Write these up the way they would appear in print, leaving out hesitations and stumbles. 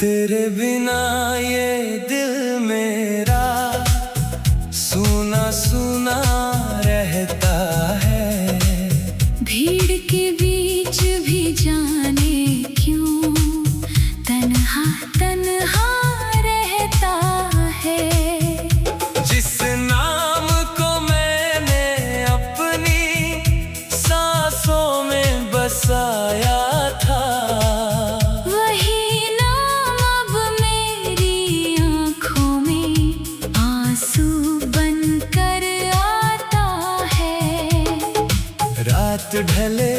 तेरे बिना ये दिल मेरा सूना सूना रहता है। भीड़ के बीच भी जाने क्यों तन्हा तन्हा रहता है। जिस नाम को मैंने अपनी सांसों में बसाया था, रात ढले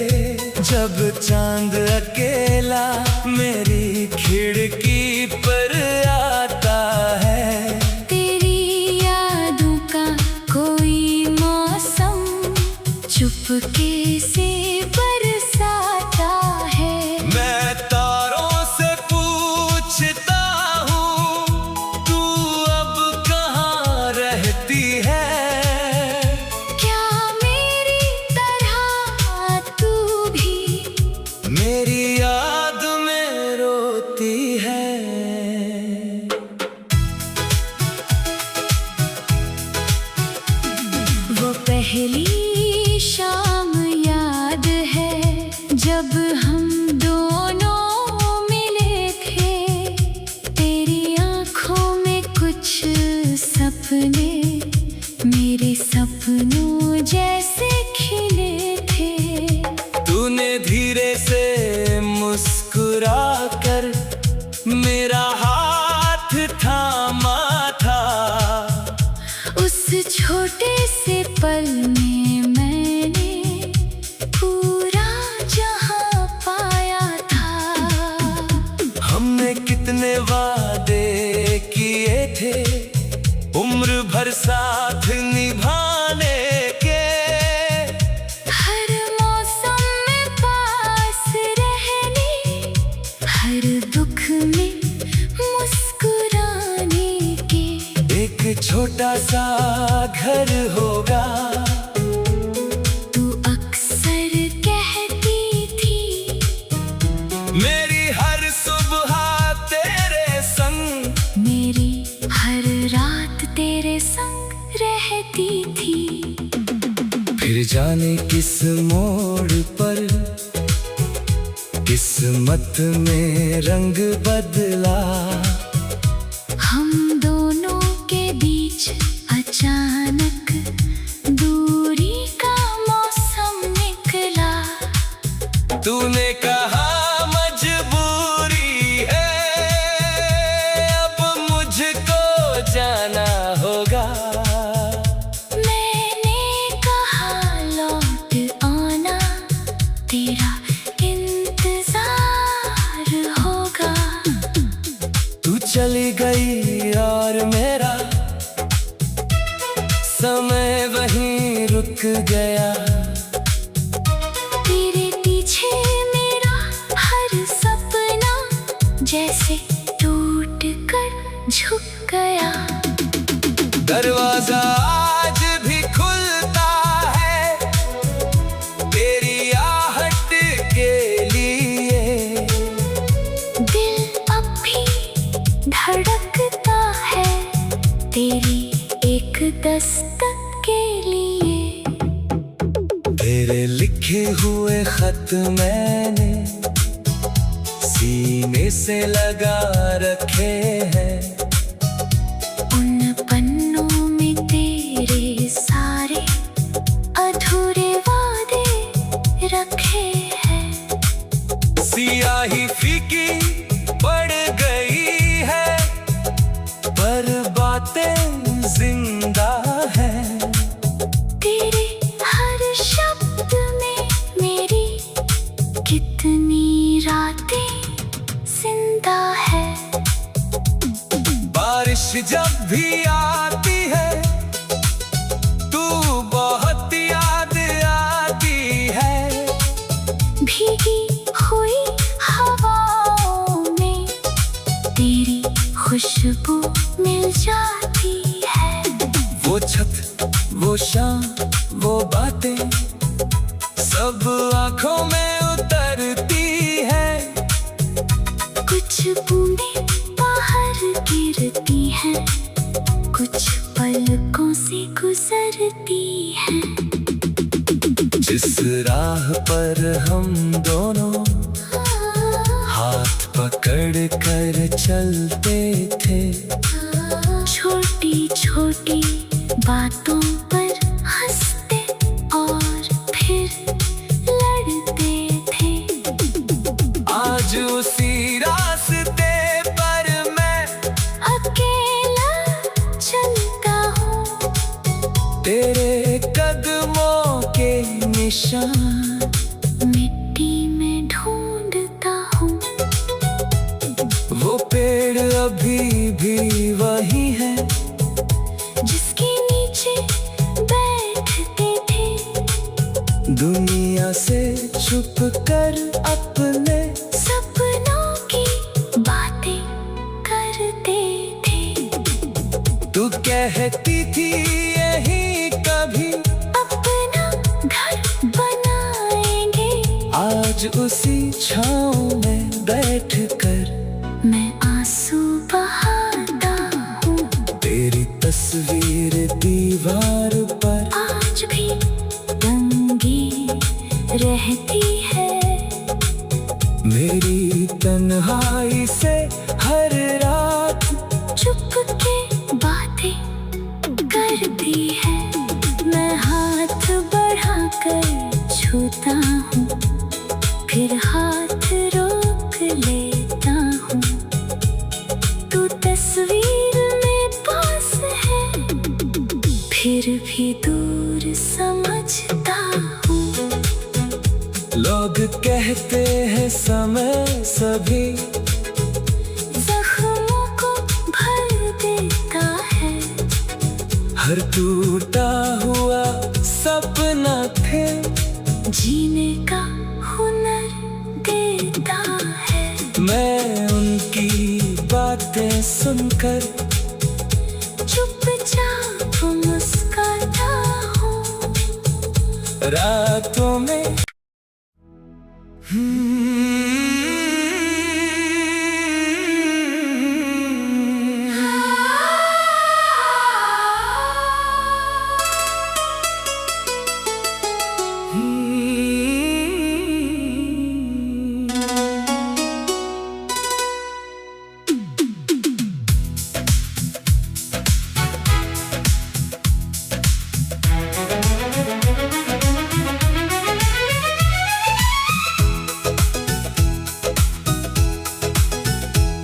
जब चांद अकेला मेरी खिड़की पर आता है। तेरी यादों का कोई मौसम चुपके से बरसाता है। मैं तारों से पूछता हूँ तू अब कहाँ रहती है। मेरी याद में रोती है। वो पहली शाम याद है जब हम दोनों मिले थे। तेरी आँखों में कुछ सपने मेरे सपनों जैसे खिले थे। तूने धीरे से मुस्कुरा कर मेरा हाथ थामा था। उस छोटे से पल में मैंने पूरा जहां पाया था। हमने कितने वादे किए थे उम्र भर साथ निभाने के। हर दुख में मुस्कुराने के। एक छोटा सा घर होगा तू अक्सर कहती थी। मेरी हर सुबह तेरे संग, मेरी हर रात तेरे संग रहती थी। फिर जाने किस मोड़ पर किस्मत में रंग बदला। हम दोनों के बीच अचानक दूरी का मौसम निकला। तूने कहा मजबूरी है अब मुझको जाना होगा। मैंने कहा लौट आना तेरा होगा। तू चली गई और मेरा समय वहीं रुक गया। तेरे पीछे मेरा हर सपना जैसे टूट कर झुक गया। दरवाजा आज भी खुलता है तेरी आहट के लिए। धड़कता है तेरी एक दस्तक के लिए। तेरे लिखे हुए खत मैंने सीने से लगा रखे हैं। उन पन्नों में तेरे सारे अधूरे वादे रखे हैं। सियाही फीकी पड़ गई है पर बातें जिंदा है। तेरे हर शब्द में मेरी कितनी रातें जिंदा है। बारिश जब भी आती है तू बहुत याद आती है। भीगी हुई हवाओं में तेरी खुशबू मिल जाती है। वो छत, वो शाम, वो बातें सब आंखों में उतरती है। कुछ बूंदें बाहर गिरती हैं, कुछ पलकों से गुजरती हैं। जिस राह पर हम दोनों हाथ पकड़ कर चलते थे, छोटी छोटी बातों पर हंसते और फिर लड़ते थे। आज उसी रास्ते पर मैं अकेला चलता हूँ, तेरे कदमों के निशान मिट्टी में ढूंढता हूँ। वो पेड़ अभी भी वही है जिसके नीचे बैठते थे, दुनिया से छुप कर अपने सपनों की बातें करते थे। तू कहती थी यही कभी अपना घर बनाएंगे। आज उसी छाँव में बैठ कर मैं आंसू बहाता हूँ, तेरी तस्वीर दीवार पर आज भी टंगी रहती है। मेरी तन्हाई से हर रात चुपके बातें करती है। मैं हाथ बढ़ाकर छूता हूँ, फिर हाथ रोक लेता हूँ। तू तस्वीर में पास है, फिर भी दूर समझता हूँ। लोग कहते हैं समय सभी जख्मों को भर देता है। हर टूटा हुआ सपना फिर जीने का हुनर देता है। मैं उनकी बातें सुनकर चुपचाप मुस्कुराता हूँ। रातों में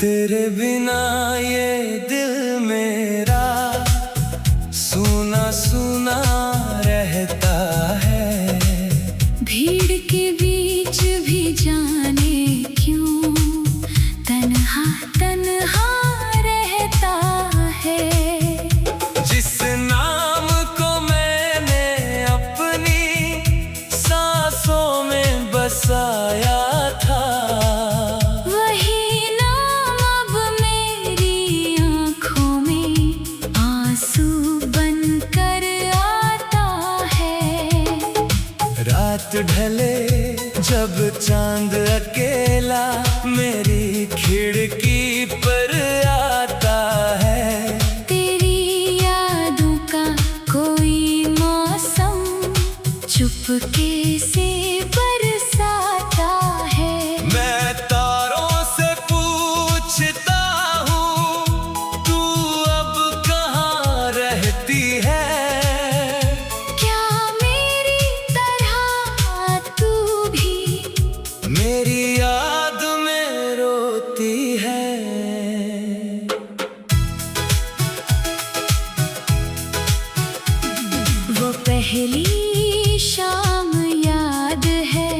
तेरे बिना ये दिल मेरा सूना सूना रहता है। भीड़ के बीच भी जाने क्यों तन्हा तन्हा रहता है। जिस नाम को मैंने अपनी सांसों में बसाया था, वही नाम अब मेरी आँखों में आंसू बनकर आता है। रात ढले जब चांद अकेला मेरी खिड़की पर आता है। तेरी यादों का कोई मौसम चुपके से बरसाता है। मैं तारों से पूछता हूँ तू अब कहाँ रहती है। क्या मेरी तरह तू भी मेरी याद में रोती है। वो पहली शाम याद है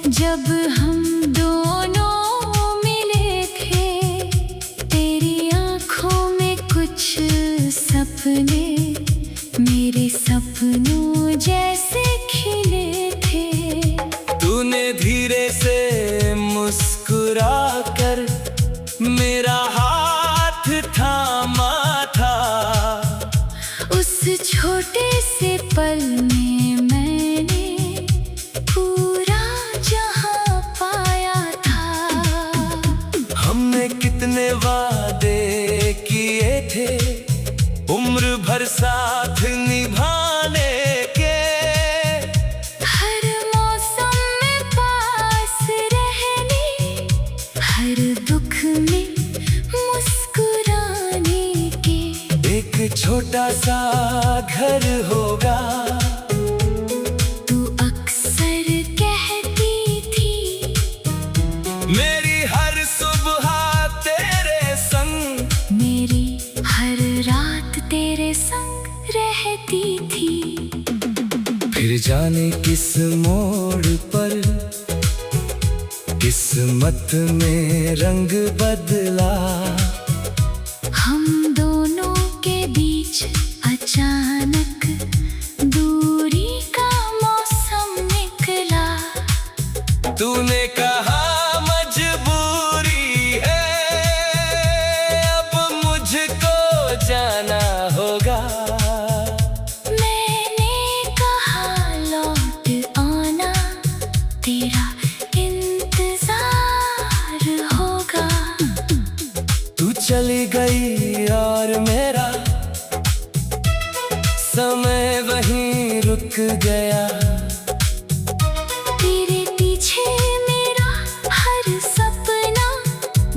जब हम तूने धीरे से मुस्कुरा कर मेरा हाथ थामा था। उस छोटे से पल में मैंने पूरा जहां पाया था। हमने कितने वादे किए थे उम्र भर साथ निभाने के। हर मौसम में पास रहने, हर दुख में मुस्कुराने के। एक छोटा सा घर होगा तू अक्सर कहती थी, मेरी हर सुबह तेरे संग, मेरी हर रात तेरे संग रहती थी। फिर जाने किस मोड़ पर किस्मत में रंग बदला। हम दोनों के बीच अचानक दूरी का मौसम निकला। तूने कहा मजबूरी है अब मुझको जाना होगा। मैंने कहा लौट आना, तेरा इंतजार होगा। तू चली गई और मेरा समय वहीं रुक गया। तेरे पीछे मेरा हर सपना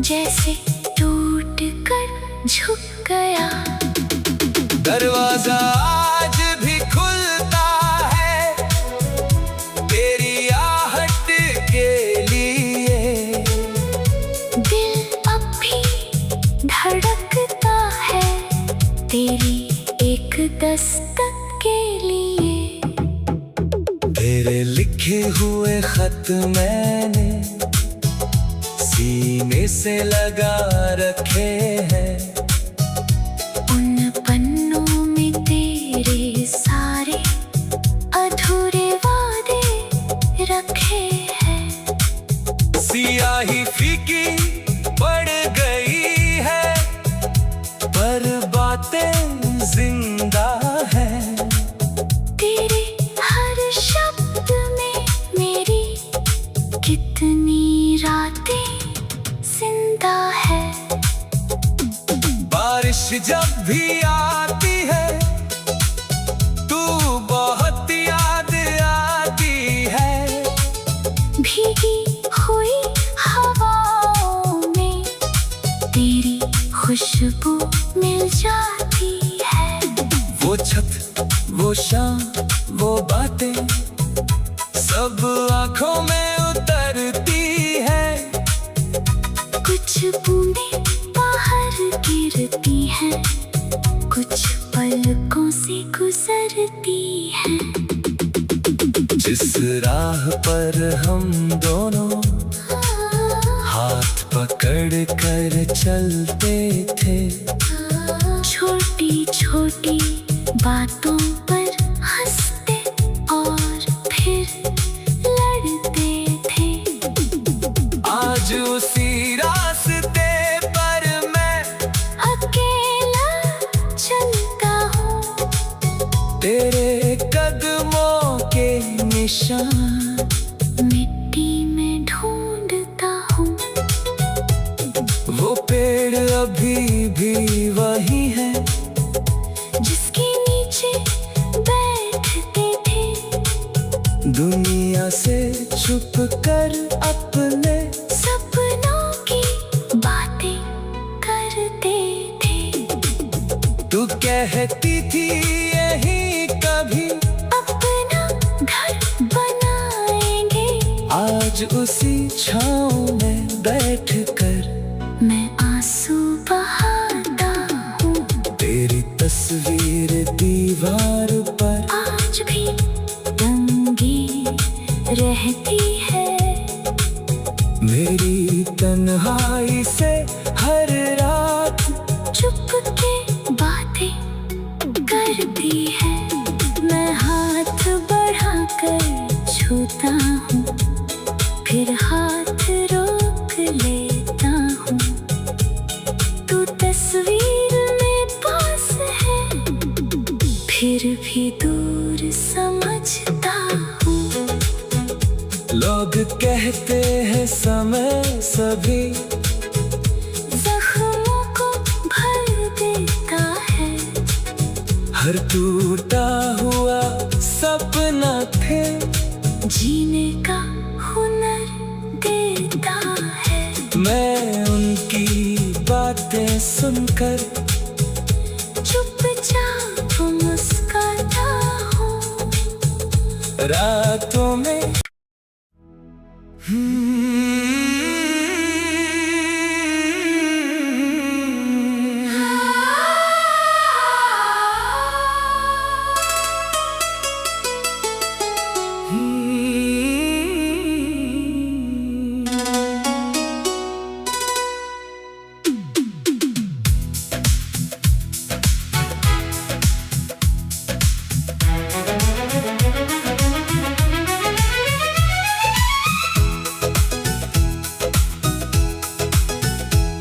जैसे टूट कर झुक गया। दरवाजा आज भी खुलता है तेरी आहट के लिए। दिल अब भी धड़कता है तेरी एक दस्तक के लिए। तेरे लिखे हुए खत मैंने सीने से लगा रखे हैं। उन पन्नों में तेरे सारे अधूरे वादे रखे हैं। सियाही फीकी पड़ गई है पर बातें जिंदा है। तेरे हर शब्द में मेरी कितनी रातें जिंदा है। बारिश जब भी आती है तू बहुत याद आती है। भीगी हुई हवाओं में तेरी खुशबू मिल जाती है। वो छत वो शाम वो बातें सब आंखों में उतरती है। कुछ बूंदें बाहर गिरती हैं, कुछ पलकों से गुजरती हैं। जिस राह पर हम दोनों हाथ पकड़ कर चलते थे। छोटी छोटी बातों पर हंसते और फिर लड़ते थे। आज उसी रास्ते पर मैं अकेला चलता हूँ, तेरे कदमों के निशान मिट्टी में ढूंढता हूँ। वो पेड़ अभी भी वही है जिसके नीचे बैठते थे। दुनिया से छुप कर अपने सपनों की बातें करते थे। तू कहती थी यही कभी अपना घर बनाएंगे। आज उसी छाँव में बैठ कर मैं आंसू बहाता हूँ। तेरी तस्वीर दीवार पर आज भी रंगी रहती है। मेरी तन्हाई से हर रात चुपके बातें करती है। मैं हाथ बढ़ाकर छूता हूँ फिर हाथ रोक लेता हूँ। तू तस्वीर में पास है, फिर भी दूर समझता हूँ। लोग कहते हैं समय सभी जख्मों को भर देता है। हर टूटा हुआ सपना थे जीने का हुनर देता है। मैं उनकी बातें सुनकर चुपचाप मुस्कुराता हूँ। रातों में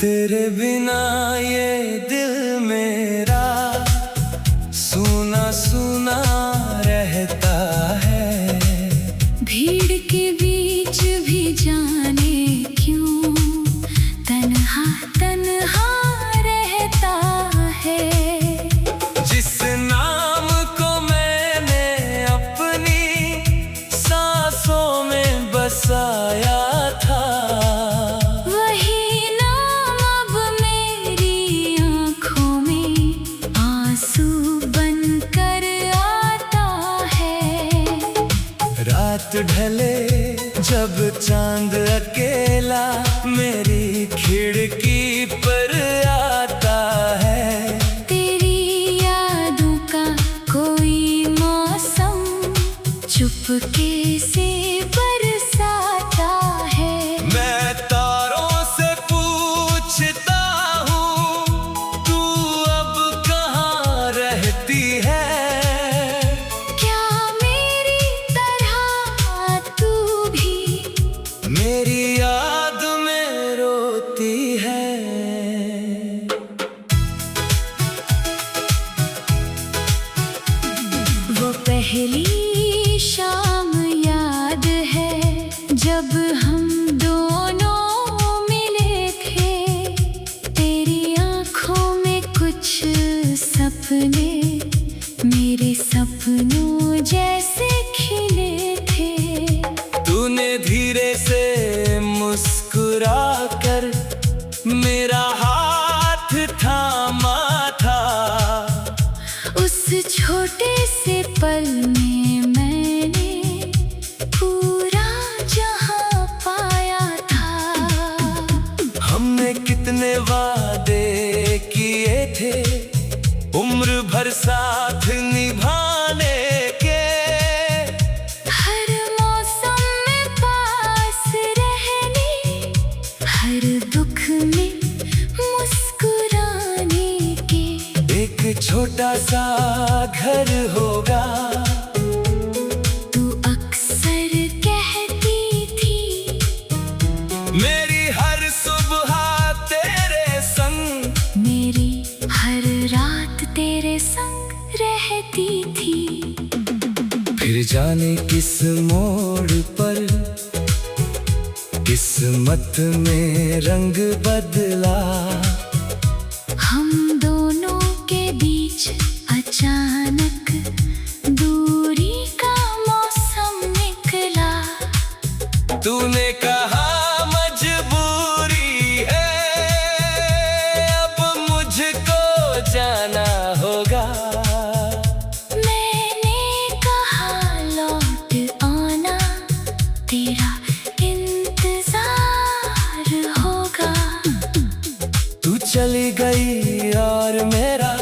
तेरे बिना ये दिल मेरा सूना सूना रहता है। भीड़ के बीच भी जाने क्यों तन्हा तन्हा रहता है। जिस नाम को मैंने अपनी सांसों में बसाया था, वही नाम अब मेरी आँखों में आंसू बनकर आता है। रात ढले जब चांद अकेला मेरी खिड़की पर आता है। तेरी यादों का कोई मौसम चुपके से बरसाता है। मैं तारों से पूछता हूँ तू अब कहाँ रहती है। क्या मेरी तरह तू भी मेरी याद में रोती है। वो पहली शाम याद है जब हम दोनों मिले थे। तेरी आँखों में कुछ सपने मेरे सपनों जैसे खिले थे। तूने धीरे से मुस्कुरा कर मेरा हाथ थामा था। उस छोटे से पल में मैंने पूरा जहां पाया था। हमने कितने वादे किए थे उम्र भर साथ निभाने के। हर मौसम में पास रहने, हर दुख में मुस्कुराने के। एक छोटा सा घर होगा तू अक्सर कहती थी। मेरी हर सुबह तेरे संग, मेरी हर रात तेरे संग रहती थी। फिर जाने किस मोड़ पर किस्मत में रंग बदला। हम दोनों के बीच अचानक दूरी का मौसम निकला। तूने कहा मजबूरी है अब मुझको जाना होगा। मैंने कहा लौट आना, तेरा इंतजार होगा। तू चली गई और मेरा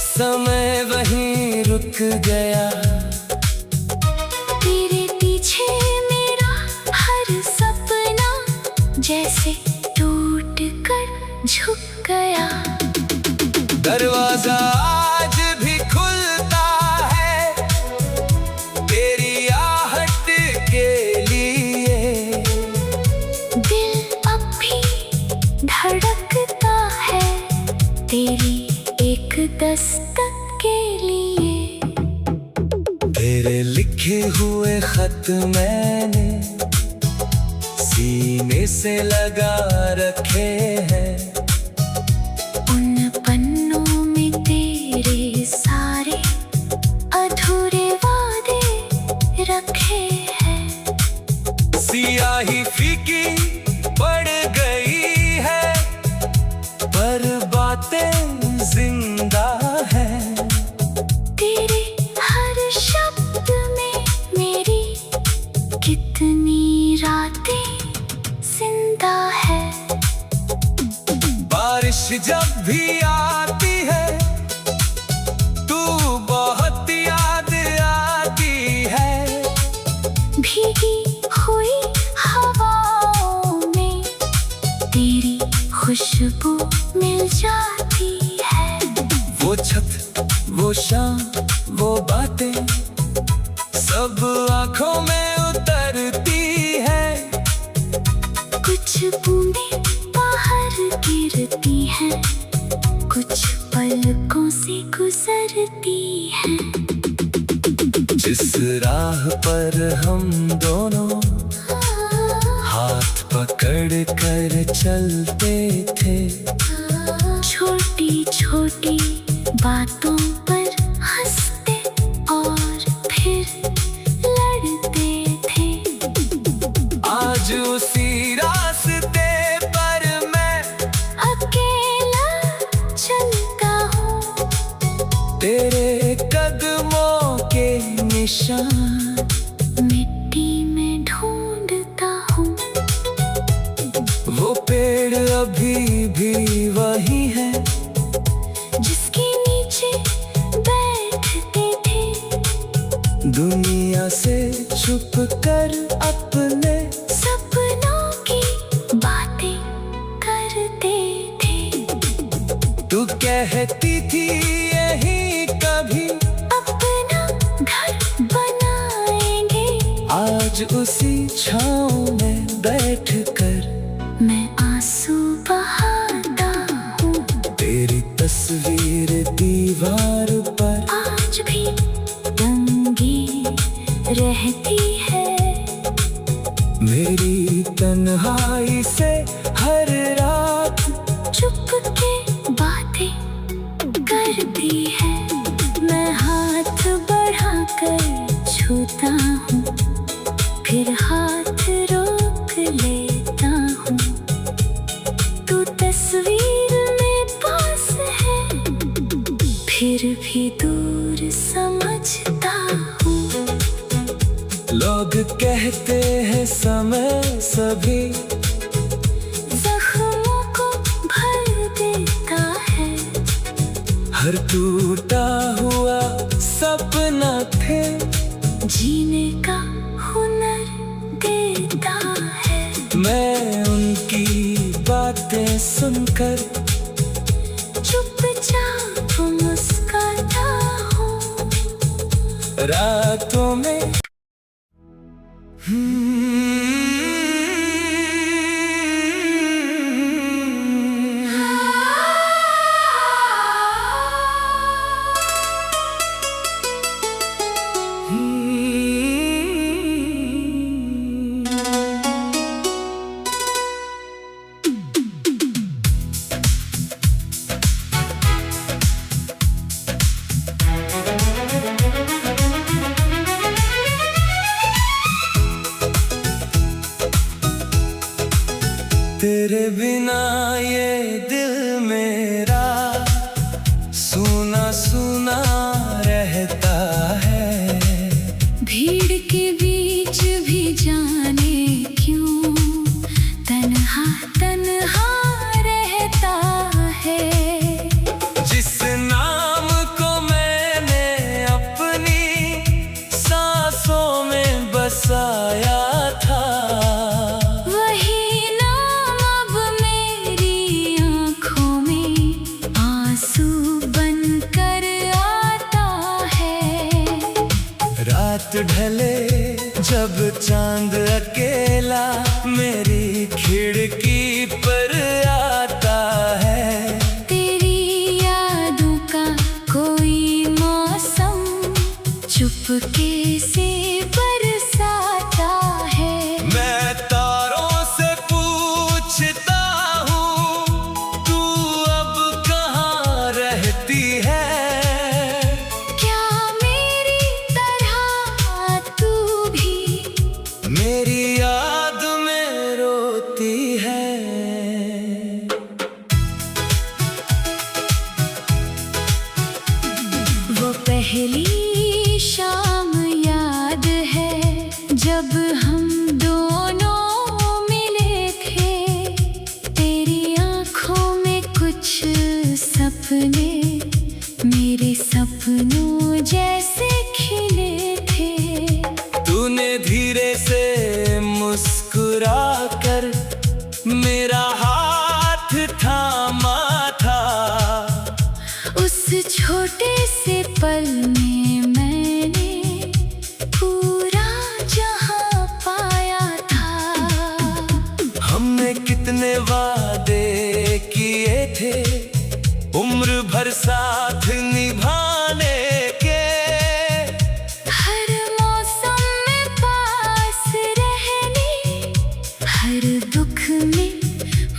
समय वहीं रुक गया। तेरे पीछे मेरा हर सपना जैसे टूट कर झुक गया। दरवाजा आज भी खुलता है तेरी आहट के लिए। दस्तक के लिए। तेरे लिखे हुए खत मैंने सीने से लगा रखे हैं। उन पन्नों में तेरे सारे अधूरे वादे रखे हैं। सियाही फीकी पड़ गई है पर बातें जिंदा है। तेरे हर शब्द में मेरी कितनी रातें जिंदा है। बारिश जब भी आती है तू बहुत याद आती है। भीगी हुई हवाओं में तेरी खुशबू मिल जाती है। वो छत, वो शाम, वो बातें सब आंखों में उतरती है। कुछ बूंदें बाहर गिरती हैं, कुछ पलकों से गुजरती हैं। जिस राह पर हम दोनों हाथ पकड़ कर चलते थे, छोटी छोटी बातों पर हंसते और फिर लड़ते थे। आज उसी रास्ते पर मैं अकेला चलता हूँ, तेरे कदमों के निशान मिट्टी में ढूंढता हूँ। वो पेड़ अभी भी वही है जिसके नीचे बैठते थे, दुनिया से छुप कर अपने सपनों की बातें करते थे। तू कहती थी यही कभी अपना घर बनाएंगे। आज उसी छाँव में बैठ कर मैं आंसू बहाता हूँ, तेरी तस्वीर दीवार पर आज भी टंगी रहती है। मेरी तन्हाई से हर रात चुपके बातें करती है। मैं हाथ बढ़ाकर छूता हूँ, फिर हाथ रोक लेता हूँ। तू तस्वीर में पास है, फिर भी दूर समझता हूँ। लोग कहते हैं समय सभी जख्मों को भर देता है। हर टूटा हुआ सपना थे जीने का हुनर देता है। मैं उनकी बातें सुनकर चुपचाप मुस्कुराता हूँ। रातों में तेरे बिना ये दिल मेरा सूना सूना रहता है। भीड़ के बीच भी जाने क्यों तन्हा तन्हा रहता है। जिस नाम को मैंने अपनी सांसों में बसाया था, वही नाम अब मेरी आँखों में आंसू बनकर आता है। रात ढले जब चांद अकेला मेरी खिड़की पर आता है। तेरी यादों का तेरी याद में रोती है। वो पहली शाम याद है जब हम दोनों मिले थे। तेरी आँखों में कुछ सपने मेरे सपनों जैसे खिले थे। तूने धीरे से मुस्कुरा कर मेरा हाथ थामा था। उस छोटे से पल में मैंने पूरा जहां पाया था। हमने कितने वादे किए थे उम्र भर साथ निभाने के। हर मौसम में पास रहने, हर दुख में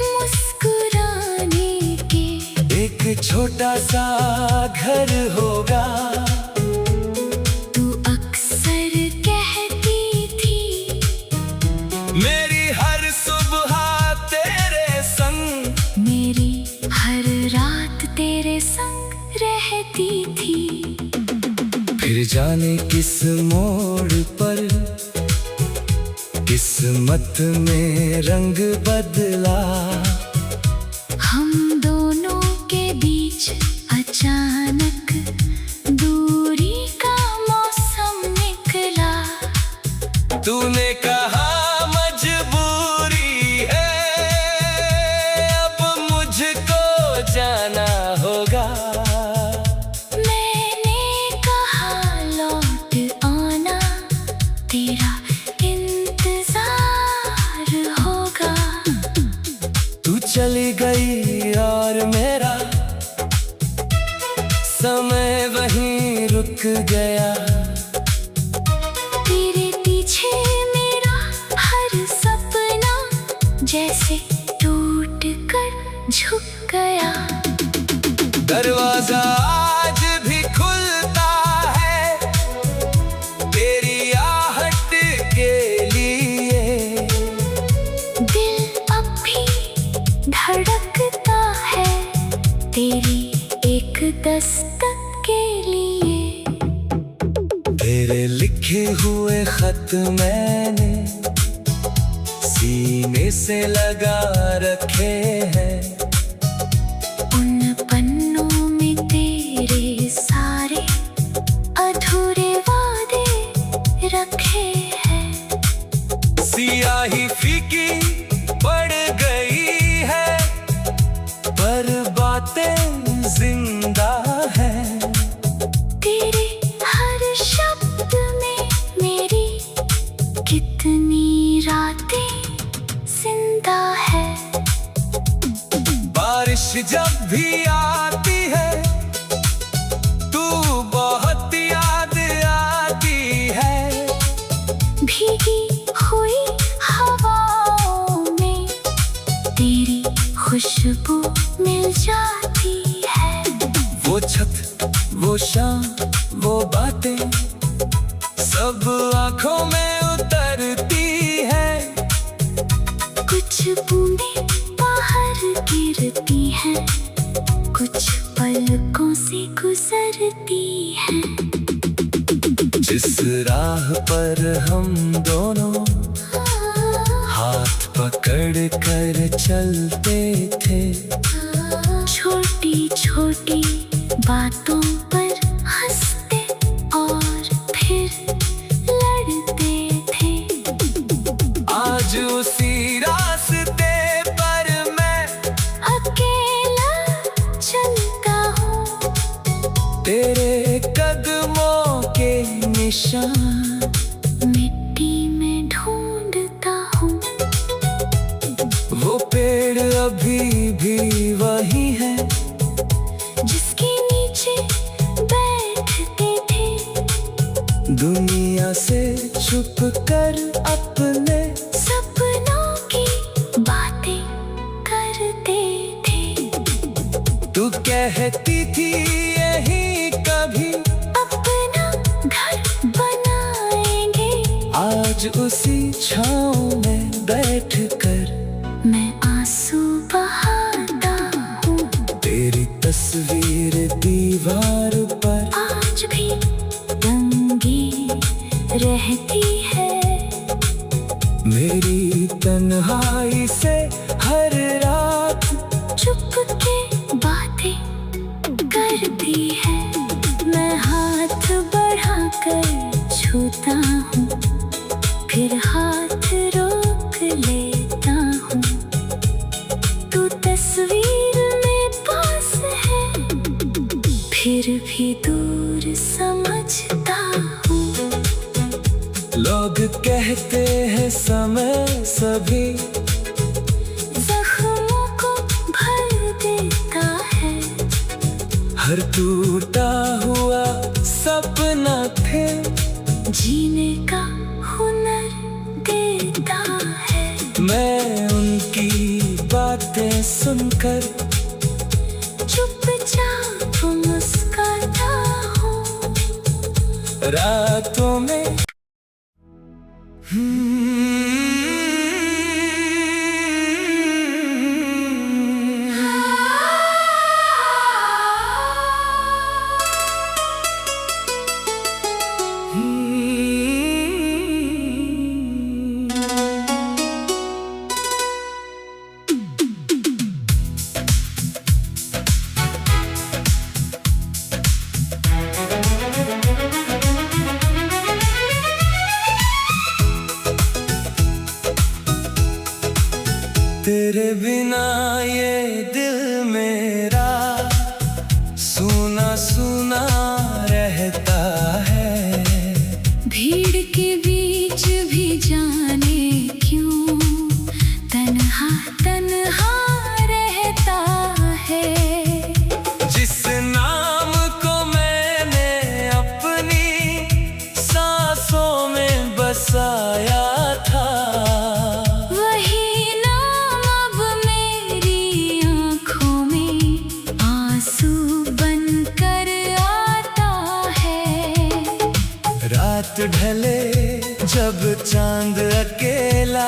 मुस्कुराने के। एक छोटा सा घर होगा तू अक्सर कहती थी। मेरी हर सुबह तेरे संग, मेरी हर रात तेरे संग रहती थी। फिर जाने किस मोड़ पर किस्मत में रंग बदला। हम दोनों के बीच अचानक दूरी का मौसम निकला। तूने कहा मजबूरी है अब मुझको जाना होगा। मैंने कहा लौट आना तेरा इंतजार होगा। तू चली गई और मेरा समय वहीं रुक गया। तेरे पीछे मेरा हर सपना जैसे टूट कर झुक गया। दरवाजा आज भी खुलता है तेरी आहट के लिए। दिल अब भी धड़कता है तेरी एक दस्तक के लिए। तेरे लिखे हुए खत मैंने सीने से लगा रखे हैं। उन पन्नों में तेरे सारे अधूरे वादे रखे हैं। सियाही फीकी पड़ गई है पर बातें जिंदा है। तेरे हर शब्द में मेरी कितनी रातें जिंदा है। बारिश जब भी आती है तू बहुत याद आती है। भीगी हुई हवाओं में तेरी खुशबू मिल जाती है। वो छत वो शाम वो बातें सब आंखों में उतरती है। कुछ बूंदें बाहर गिरती हैं, कुछ पलकों से गुजरती हैं। जिस राह पर हम दोनों हाथ पकड़ कर चलते थे। छोटी छोटी बातों पर हंसते और फिर लड़ते थे। आज उसी रास्ते पर मैं अकेला चलता हूँ। तेरे कदमों के निशान मिट्टी में ढूंढता हूँ। वो पेड़ अभी भी वही है जिसके नीचे बैठते थे। दुनिया से छुप कर अपने सपनों की बातें करते थे। तू कहती थी यही कभी अपना घर बना उसी छाँव में बैठ कर मैं आंसू बहाता हूँ। तेरी तस्वीर दीवार पर आज भी टंगी रहती है। मेरी तन्हाई से हर रात चुपके बातें करती है। मैं हाथ बढ़ाकर छूता हूँ, फिर हाथ रोक लेता हूँ। तू तस्वीर में पास है, फिर भी दूर समझता हूँ। लोग कहते हैं समय सभी जख्मों को भर देता है। हर टूटा हुआ सपना फिर जीने का हुनर देता है। मैं उनकी बातें सुनकर चुपचाप मुस्कुराता हूँ। रातों में तेरे बिना ये दिल मेरा सूना सूना रहता है। भीड़ के बीच भी जाने क्यों तन्हा तन्हा रहता है। जिस नाम को मैंने अपनी सांसों में बसाया था, वही नाम अब मेरी आँखों में आंसू बनकर आता है। रात ढले जब चांद अकेला